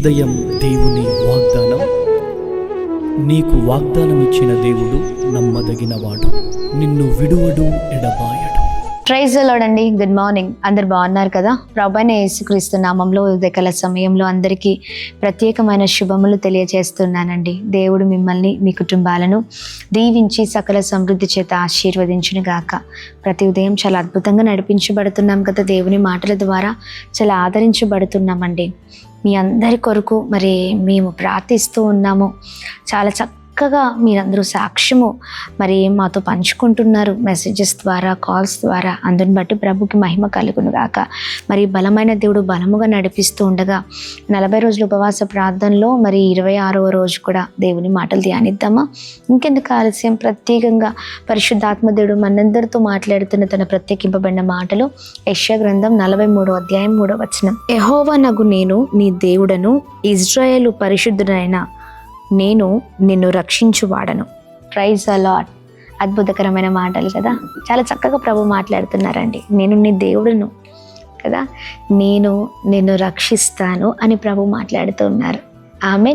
ఉదయం దేవుని వాగ్దానం. నీకు వాగ్దానం ఇచ్చిన దేవుడు నమ్మదగినవాడు, నిన్ను విడువడు, ఎడబాయడు. ప్రైజ్ ది లార్డ్ అండి. Good morning. అందరు బాగున్నారు కదా? ప్రభువైన యేసుక్రీస్తు నామంలో ఉదయకాల సమయంలో అందరికీ ప్రత్యేకమైన శుభములు తెలియజేస్తున్నానండి. దేవుడు మిమ్మల్ని, మీ కుటుంబాలను దీవించి సకల సమృద్ధి చేత ఆశీర్వదించును గాక. ప్రతి ఉదయం చాలా అద్భుతంగా నడిపించబడుతున్నాం కదా, దేవుని మాటల ద్వారా చాలా ఆదరించబడుతున్నామండి. మీ అందరి కొరకు మరి మేము ప్రార్థిస్తూ ఉన్నాము. చాలా చక్కగా మీరందరూ సాక్ష్యము మరి మాతో పంచుకుంటున్నారు, మెసేజెస్ ద్వారా, కాల్స్ ద్వారా. అందుని బట్టి ప్రభుకి మహిమ కలుగును గాక. మరి బలమైన దేవుడు బలముగా నడిపిస్తూ ఉండగా 40 రోజుల ఉపవాస ప్రార్థనలో మరి 26వ రోజు కూడా దేవుని మాటలు ధ్యానిద్దామా? ఇంకెందుకు ఆలస్యం? ప్రత్యేకంగా పరిశుద్ధాత్మ దేవుడు మనందరితో మాట్లాడుతున్న తన ప్రత్యేకింపబడిన మాటలు యెషయా గ్రంథం 43వ అధ్యాయం 3వ వచనం. యెహోవానగు నేను నీ దేవుడను, ఇజ్రాయేలు పరిశుద్ధుడైన నేను నిన్ను రక్షించువాడను. Praise the lord. అద్భుతకరమైన మాటలు కదా, చాలా చక్కగా ప్రభు మాట్లాడుతున్నారండి. నేను నీ దేవుడును కదా, నేను నిన్ను రక్షిస్తాను అని ప్రభు మాట్లాడుతూ ఉన్నారు. ఆమె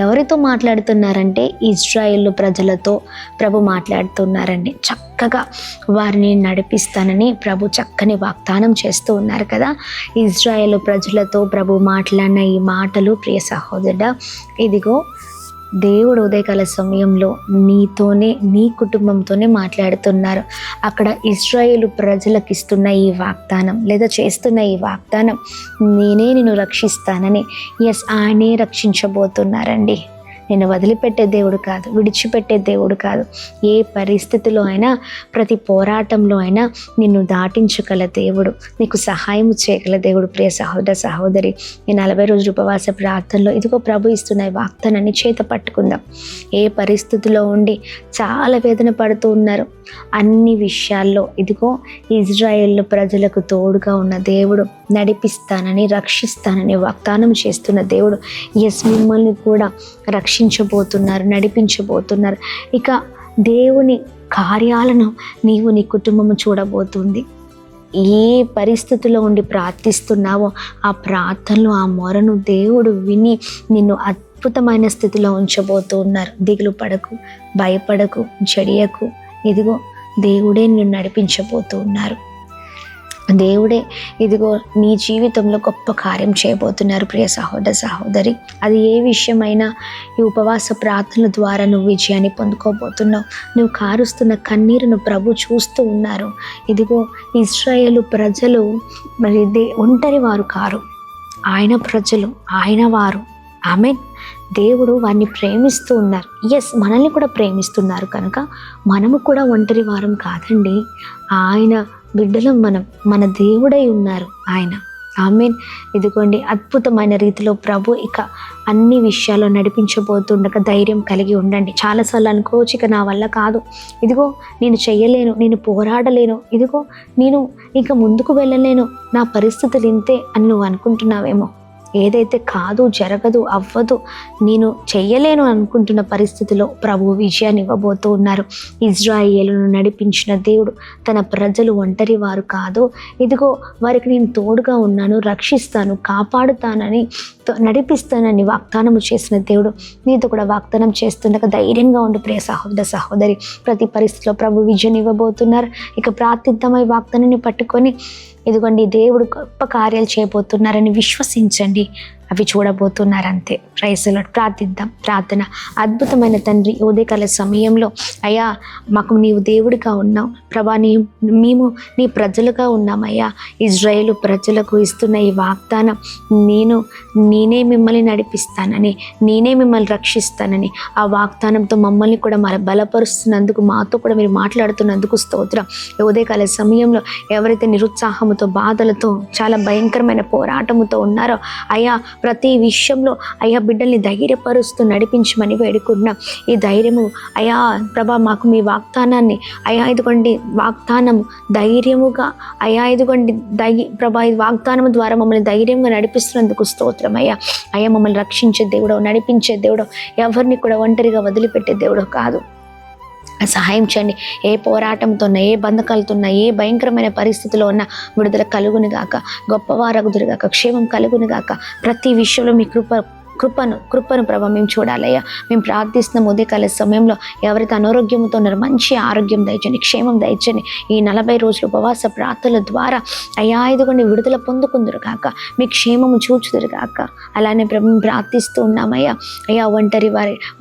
ఎవరితో మాట్లాడుతున్నారంటే ఇజ్రాయేలు ప్రజలతో ప్రభు మాట్లాడుతున్నారండి. చక్కగా వారిని నడిపిస్తానని ప్రభు చక్కని వాగ్దానం చేస్తూ ఉన్నారు కదా. ఇజ్రాయేలు ప్రజలతో ప్రభు మాట్లాడిన ఈ మాటలు, ప్రియ సహోదరుడా, ఇదిగో దేవుడు ఉదయకాల సమయంలో నీతోనే, నీ కుటుంబంతోనే మాట్లాడుతున్నారు. అక్కడ ఇజ్రాయేలు ప్రజలకు ఇస్తున్న ఈ వాగ్దానం, లేదా చేస్తున్న ఈ వాగ్దానం, నేనే నిన్ను రక్షిస్తానని. ఆయనే రక్షించబోతున్నారండి. నిన్ను వదిలిపెట్టే దేవుడు కాదు, విడిచిపెట్టే దేవుడు కాదు. ఏ పరిస్థితిలో అయినా, ప్రతి పోరాటంలో అయినా నిన్ను దాటించగల దేవుడు, నీకు సహాయం చేయగల దేవుడు. ప్రియ సహోదర సహోదరి, ఈ 40 రోజుల ఉపవాస ప్రార్థనలో ఇదిగో ప్రభు ఇస్తున్న వాగ్దానాన్ని చేత పట్టుకుందాం. ఏ పరిస్థితిలో ఉండి చాలా వేదన పడుతూ ఉన్నారు, అన్ని విషయాల్లో ఇదిగో ఇజ్రాయేల్ ప్రజలకు తోడుగా ఉన్న దేవుడు, నడిపిస్తానని, రక్షిస్తానని వాగ్దానం చేస్తున్న దేవుడు. మిమ్మల్ని కూడా రక్షించబోతున్నారు, నడిపించబోతున్నారు. ఇక దేవుని కార్యాలను నీవు, నీ కుటుంబము చూడబోతుంది. ఏ పరిస్థితిలో ఉండి ప్రార్థిస్తున్నావో ఆ ప్రార్థనలు, ఆ మొరను దేవుడు విని నిన్ను అద్భుతమైన స్థితిలో ఉంచబోతూ ఉన్నారు. దిగులు పడకు, భయపడకు, జడియకు. ఇదిగో దేవుడే నిన్ను నడిపించబోతూ ఉన్నారు. దేవుడే ఇదిగో నీ జీవితంలో గొప్ప కార్యం చేయబోతున్నారు. ప్రియ సహోదర సహోదరి, అది ఏ విషయమైనా ఈ ఉపవాస ప్రార్థనల ద్వారా నువ్వు విజయాన్ని పొందుకోబోతున్నావు. నువ్వు కారుస్తున్న కన్నీరును ప్రభు చూస్తూ ఉన్నారు. ఇదిగో ఇశ్రాయేలు ప్రజలు మరి ఒంటరి వారు కారు, ఆయన ప్రజలు, ఆయన వారు. ఆమేన్. దేవుడు వారిని ప్రేమిస్తూ ఉన్నారు. మనల్ని కూడా ప్రేమిస్తున్నారు కనుక మనము కూడా ఒంటరి వారం కాదండి. ఆయన బిడ్డలం మనం, మన దేవుడై ఉన్నారు ఆయన. ఆమేన్. ఇదిగోండి అద్భుతమైన రీతిలో ప్రభు ఇక అన్ని విషయాల్లో నడిపించబోతుండగా ధైర్యం కలిగి ఉండండి. చాలాసార్లు అనుకోవచ్చు, ఇక నా వల్ల కాదు, ఇదిగో నేను చెయ్యలేను, నేను పోరాడలేను, ఇదిగో నేను ఇంకా ముందుకు వెళ్ళలేను, నా పరిస్థితులు ఇంతే అని నువ్వు అనుకుంటున్నావేమో. ఏదైతే కాదు, జరగదు, అవ్వదు, నేను చెయ్యలేను అనుకుంటున్న పరిస్థితిలో ప్రభు విజయాన్ని ఇవ్వబోతూ ఉన్నారు. ఇజ్రాయేలును నడిపించిన దేవుడు, తన ప్రజలు ఒంటరి వారు కాదు, ఇదిగో వారికి నేను తోడుగా ఉన్నాను, రక్షిస్తాను, కాపాడుతానని, నడిపిస్తానని వాగ్దానము చేసిన దేవుడు నీతో కూడా వాగ్దానం చేస్తుండగా ధైర్యంగా ఉండి ప్రియ సహోదర సహోదరి. ప్రతి పరిస్థితిలో ప్రభు విజయం ఇవ్వబోతున్నారు. ఇక ప్రార్థిద్దామై వాగ్దానాన్ని పట్టుకొని ఇదిగోండి దేవుడు గొప్ప కార్యాలు చేయబోతున్నారని విశ్వసించండి. అవి చూడబోతున్నారు అంతే. Praise the lord. ప్రార్థిద్దాం. ప్రార్థన. అద్భుతమైన తండ్రి, ఉదయకాల సమయంలో అయ్యా మాకు నీవు దేవుడిగా ఉన్నావు ప్రభా, మేము నీ ప్రజలుగా ఉన్నామయ్యా. ఇజ్రాయేలు ప్రజలకు ఇస్తున్న ఈ వాగ్దానం, నేనే మిమ్మల్ని నడిపిస్తానని, నేనే మిమ్మల్ని రక్షిస్తానని, ఆ వాగ్దానంతో మమ్మల్ని కూడా బలపరుస్తున్నందుకు, మాతో కూడా మీరు మాట్లాడుతున్నందుకు స్తోత్రం. ఉదయకాల సమయంలో ఎవరైతే నిరుత్సాహముతో, బాధలతో, చాలా భయంకరమైన పోరాటముతో ఉన్నారో అయ్యా, ప్రతి విషయంలో అయ్యా బిడ్డల్ని ధైర్యపరుస్తూ నడిపించమని వేడుకుంటున్నాం. ఈ ధైర్యము అయ్యా ప్రభా మాకు మీ వాగ్దానాన్ని అయ్యా ఇదిగోండి వాగ్దానము ధైర్యముగా అయ్యా ఇదిగోండి ప్రభా ఈ వాగ్దానము ద్వారా మమ్మల్ని ధైర్యంగా నడిపిస్తున్నందుకు స్తోత్రం అయ్యా. అయ్యా మమ్మల్ని రక్షించే దేవుడో, నడిపించే దేవుడో, ఎవరిని కూడా ఒంటరిగా వదిలిపెట్టే దేవుడో కాదు. సహాయం చేయండి. ఏ పోరాటంతో ఉన్న, ఏ బంధకాలతో ఉన్న, ఏ భయంకరమైన పరిస్థితిలో ఉన్న విడుదల కలుగును గాక, గొప్పవారగుదురు గాక, క్షేమం కలుగును గాక. ప్రతి విషయంలో మీ కృపను ప్రభా మేము చూడాలయ్యా. మేము ప్రార్థిస్తున్న ఉదయకాల సమయంలో ఎవరైతే అనారోగ్యంతో ఉన్నారో మంచి ఆరోగ్యం దయచండి, క్షేమం దయచండి. ఈ 40 రోజులు ఉపవాస ప్రార్థనల ద్వారా అయ్యా ఇదిగోండి విడుదల పొందుకుందరు కాక, మీ క్షేమము చూచుదురు కాక. అలానే ప్రభు ప్రార్థిస్తూ ఉన్నామయ్యా. అయ్యా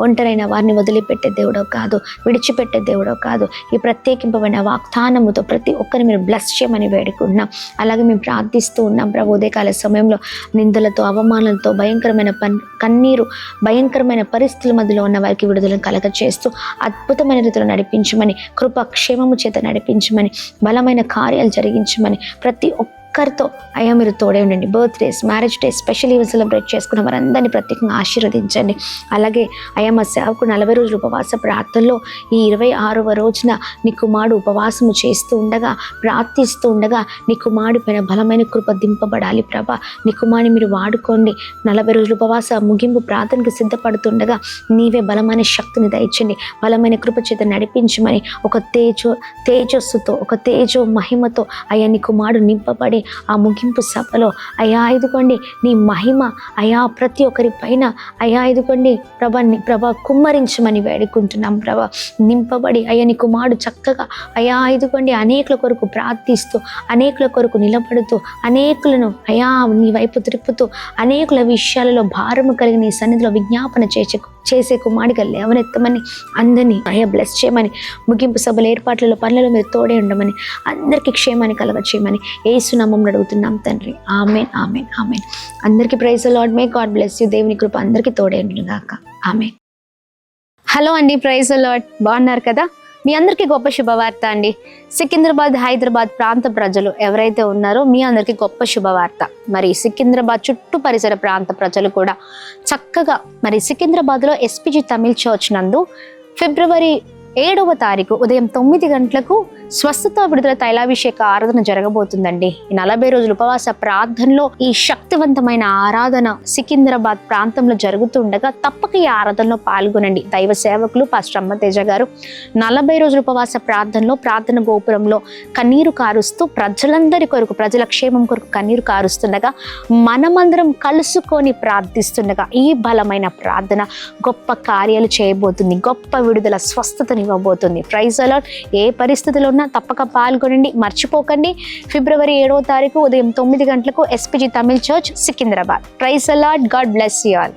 ఒంటరైన వారిని వదిలిపెట్టే దేవుడో కాదు, విడిచిపెట్టే దేవుడో కాదు. ఈ ప్రత్యేకింపబడిన వాగ్దానముతో ప్రతి ఒక్కరిని మీరు బ్లెస్ చేయమని వేడుకుంటున్నాం. అలాగే మేము ప్రార్థిస్తూ ఉన్నాం ప్రభు ఉదయకాల సమయంలో నిందలతో, అవమానాలతో, భయంకరమైన కన్నీరు, భయంకరమైన పరిస్థితుల మధ్యలో ఉన్న వారికి విడుదలను కలగ చేస్తూ అద్భుతమైన రీతిలో నడిపించమని, కృప క్షేమము చేత నడిపించమని, బలమైన కార్యాలు జరిగించమని, ప్రతి ఒక్కరితో అయ్యా మీరు తోడే ఉండండి. Birthdays, marriage days, special event celebrate చేసుకున్న వారందరినీ ప్రత్యేకంగా ఆశీర్వదించండి. అలాగే అయ్యా మా సేవకు 40 రోజులు ఉపవాస ప్రార్థనలో ఈ 26వ రోజున నీ కుమారుడు ఉపవాసము చేస్తూ ఉండగా, ప్రార్థిస్తూ ఉండగా నీ కుమారుడి పైన బలమైన కృప దింపబడాలి ప్రభా. నీ కుమారుని మీరు వాడుకోండి. 40 రోజులు ఉపవాస ముగింపు ప్రార్థనకు సిద్ధపడుతుండగా నీవే బలమైన శక్తిని దయచండి, బలమైన కృప చేత నడిపించమని, ఒక తేజస్సుతో, ఒక తేజో మహిమతో అయ్యా నీ కుమారుడు నింపబడి ఆ ముగింపు సభలో అయ్యా ఇదిగోండి నీ మహిమ అయ్యా ప్రతి ఒక్కరి పైన అయ్యా ఇదిగోండి ప్రభా కుమ్మరించమని వేడుకుంటున్నాం ప్రభా. నింపబడి అయ్యా నీ కుమారుడు చక్కగా అయ్యా ఇదిగోండి అనేకుల కొరకు ప్రార్థిస్తూ, అనేకుల కొరకు నిలబడుతూ, అనేకులను అయ్యా నీ వైపు తిరుపుతూ, అనేకుల విషయాలలో భారము కలిగి నీ సన్నిధిలో విజ్ఞాపన చేసే కుమారుడిగా లేవనెత్తమని, అందరినీ అయ్యా బ్లెస్ చేయమని, ముగింపు సభల ఏర్పాట్లలో పనులలో మీరు తోడే ఉండమని, అందరికీ క్షేమాన్ని కలగ చేయమని యేసు నామమున అడుగుతున్నాం తండ్రి. ఆమేన్, ఆమేన్, ఆమేన్. అందరికీ praise the Lord. May God bless you. దేవుని కృప అందరికీ తోడే ఉండును గాక. ఆమేన్. హలో అండి, ప్రైజ్ ది లార్డ్. బాగున్నారు కదా? మీ అందరికీ గొప్ప శుభవార్త అండి. సికింద్రాబాద్, హైదరాబాద్ ప్రాంత ప్రజలు ఎవరైతే ఉన్నారో మీ అందరికీ గొప్ప శుభవార్త. మరి సికింద్రాబాద్ చుట్టూ పరిసర ప్రాంత ప్రజలు కూడా చక్కగా మరి సికింద్రాబాద్లో ఎస్పీజీ తమిళ్ చర్చ్ నందు ఫిబ్రవరి 7వ తారీఖు ఉదయం 9 గంటలకు స్వస్థత విడుదల తైలాభిషేక ఆరాధన జరగబోతుందండి. ఈ 40 రోజుల ఉపవాస ప్రార్థనలో ఈ శక్తివంతమైన ఆరాధన సికింద్రాబాద్ ప్రాంతంలో జరుగుతుండగా తప్పక ఈ ఆరాధనలో పాల్గొనండి. దైవ సేవకులు పాస్టర్ అమ్మతేజ గారు 40 రోజుల ఉపవాస ప్రార్థనలో ప్రార్థన గోపురంలో కన్నీరు కారుస్తూ ప్రజలందరి కొరకు, ప్రజల క్షేమం కొరకు కన్నీరు కారుస్తుండగా, మనమందరం కలుసుకొని ప్రార్థిస్తుండగా ఈ బలమైన ప్రార్థన గొప్ప కార్యాలు చేయబోతుంది, గొప్ప విడుదల స్వస్థతనివ్వబోతుంది. Praise the lord. ఏ పరిస్థితిలో తప్పక పాల్గొనండి, మర్చిపోకండి. ఫిబ్రవరి 7వ తారీఖు ఉదయం 9 గంటలకు SPG Tamil church Secunderabad. Praise the Lord. God bless you all.